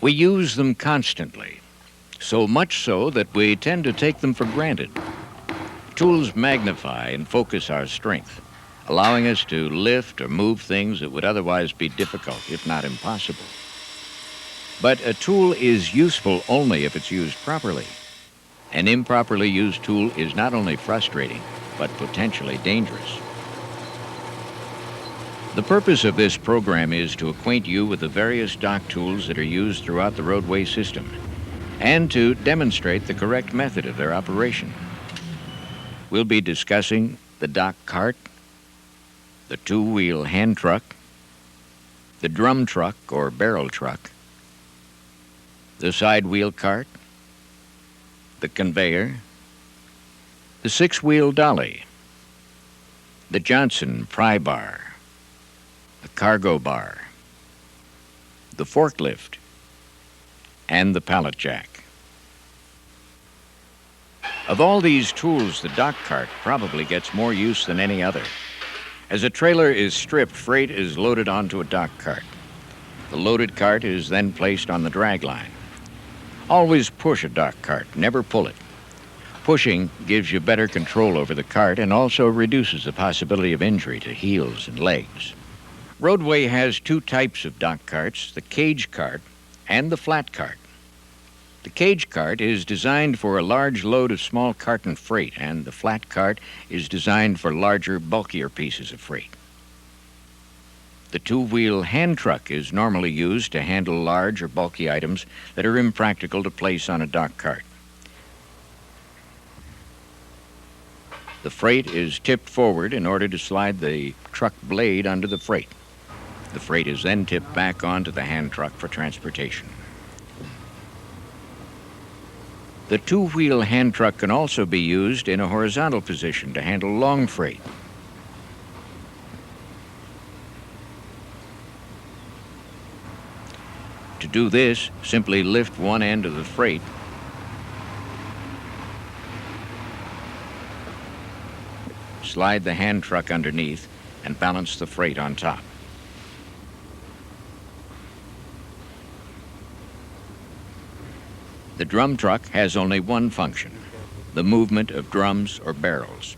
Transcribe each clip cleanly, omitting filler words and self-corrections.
We use them constantly, so much so that we tend to take them for granted. Tools magnify and focus our strength, allowing us to lift or move things that would otherwise be difficult, if not impossible. But a tool is useful only if it's used properly. An improperly used tool is not only frustrating, but potentially dangerous. The purpose of this program is to acquaint you with the various dock tools that are used throughout the roadway system and to demonstrate the correct method of their operation. We'll be discussing the dock cart, the two-wheel hand truck, the drum truck or barrel truck, the side wheel cart, the conveyor, the six-wheel dolly, the Johnson pry bar, the cargo bar, the forklift, and the pallet jack. Of all these tools, the dock cart probably gets more use than any other. As a trailer is stripped, freight is loaded onto a dock cart. The loaded cart is then placed on the drag line. Always push a dock cart, never pull it. Pushing gives you better control over the cart and also reduces the possibility of injury to heels and legs. Roadway has two types of dock carts, the cage cart and the flat cart. The cage cart is designed for a large load of small carton freight, and the flat cart is designed for larger, bulkier pieces of freight. The two-wheel hand truck is normally used to handle large or bulky items that are impractical to place on a dock cart. The freight is tipped forward in order to slide the truck blade under the freight. The freight is then tipped back onto the hand truck for transportation. The two-wheel hand truck can also be used in a horizontal position to handle long freight. To do this, simply lift one end of the freight slide the hand truck underneath and balance the freight on top. The drum truck has only one function, the movement of drums or barrels.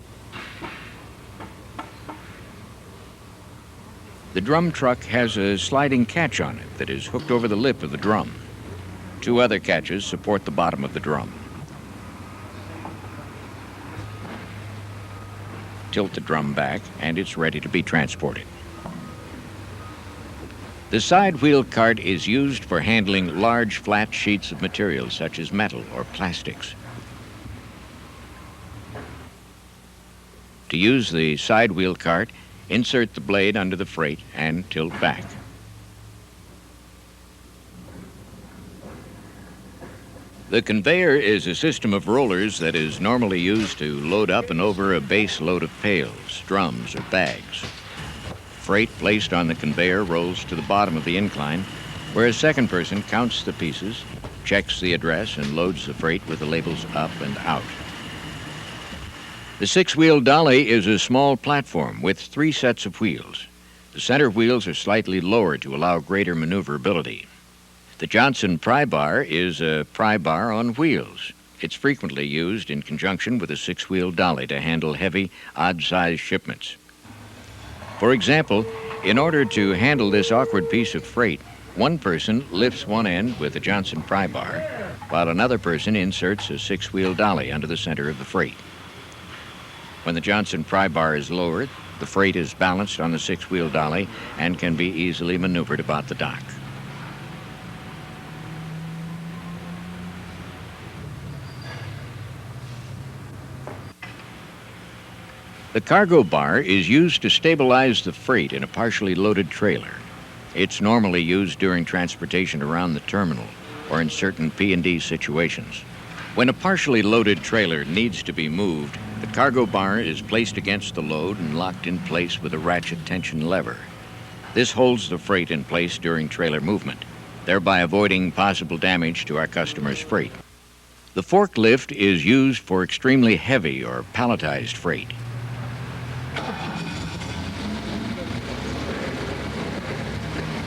The drum truck has a sliding catch on it that is hooked over the lip of the drum. Two other catches support the bottom of the drum. Tilt the drum back and it's ready to be transported. The side wheel cart is used for handling large flat sheets of material such as metal or plastics. To use the side wheel cart, insert the blade under the freight and tilt back. The conveyor is a system of rollers that is normally used to load up and over a base load of pails, drums, or bags. Freight placed on the conveyor rolls to the bottom of the incline, where a second person counts the pieces, checks the address, and loads the freight with the labels up and out. The six-wheel dolly is a small platform with 3 sets of wheels. The center wheels are slightly lower to allow greater maneuverability. The Johnson pry bar is a pry bar on wheels. It's frequently used in conjunction with a 6-wheel dolly to handle heavy, odd-sized shipments. For example, in order to handle this awkward piece of freight, one person lifts one end with the Johnson pry bar, while another person inserts a 6-wheel dolly under the center of the freight. When the Johnson pry bar is lowered, the freight is balanced on the 6-wheel dolly and can be easily maneuvered about the dock. The cargo bar is used to stabilize the freight in a partially loaded trailer. It's normally used during transportation around the terminal or in certain P&D situations. When a partially loaded trailer needs to be moved, the cargo bar is placed against the load and locked in place with a ratchet tension lever. This holds the freight in place during trailer movement, thereby avoiding possible damage to our customer's freight. The forklift is used for extremely heavy or palletized freight.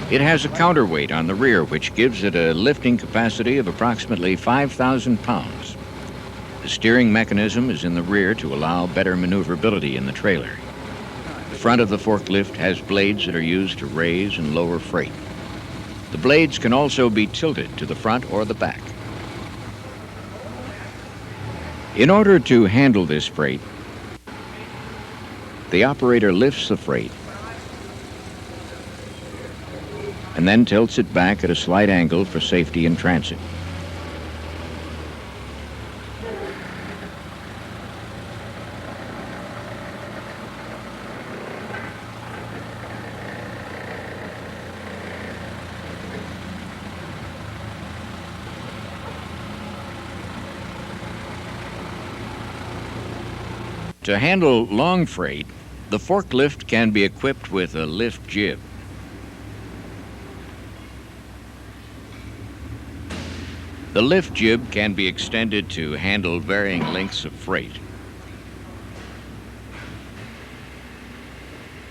It has a counterweight on the rear, which gives it a lifting capacity of approximately 5,000 pounds. The steering mechanism is in the rear to allow better maneuverability in the trailer. The front of the forklift has blades that are used to raise and lower freight. The blades can also be tilted to the front or the back. In order to handle this freight, the operator lifts the freight and then tilts it back at a slight angle for safety in transit. To handle long freight, the forklift can be equipped with a lift jib. The lift jib can be extended to handle varying lengths of freight.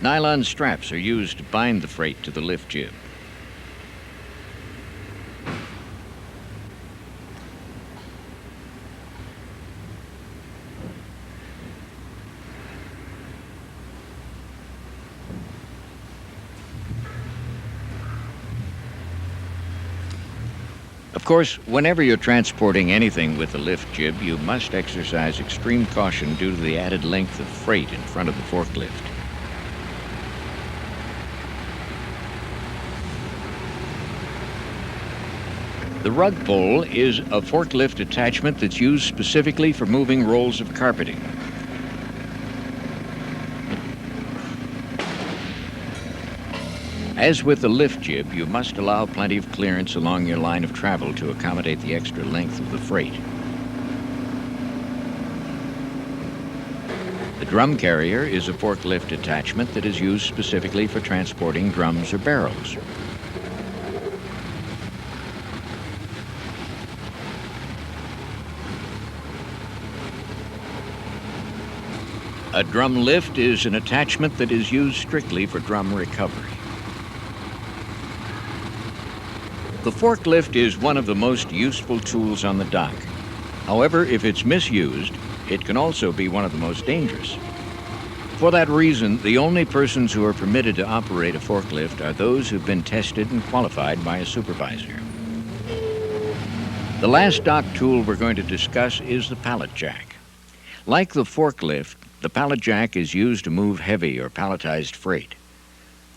Nylon straps are used to bind the freight to the lift jib. Of course, whenever you're transporting anything with a lift jib, you must exercise extreme caution due to the added length of freight in front of the forklift. The rug pole is a forklift attachment that's used specifically for moving rolls of carpeting. As with the lift jib, you must allow plenty of clearance along your line of travel to accommodate the extra length of the freight. The drum carrier is a forklift attachment that is used specifically for transporting drums or barrels. A drum lift is an attachment that is used strictly for drum recovery. The forklift is one of the most useful tools on the dock. However, if it's misused, it can also be one of the most dangerous. For that reason, the only persons who are permitted to operate a forklift are those who've been tested and qualified by a supervisor. The last dock tool we're going to discuss is the pallet jack. Like the forklift, the pallet jack is used to move heavy or palletized freight.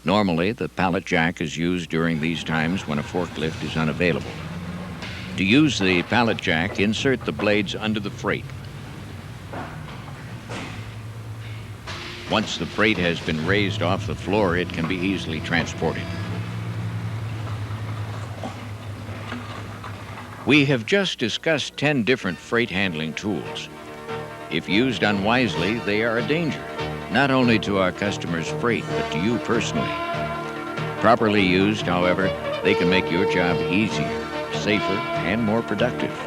Normally, the pallet jack is used during these times when a forklift is unavailable. To use the pallet jack, insert the blades under the freight. Once the freight has been raised off the floor, it can be easily transported. We have just discussed 10 different freight handling tools. If used unwisely, they are a danger, not only to our customers' freight, but to you personally. Properly used, however, they can make your job easier, safer, and more productive.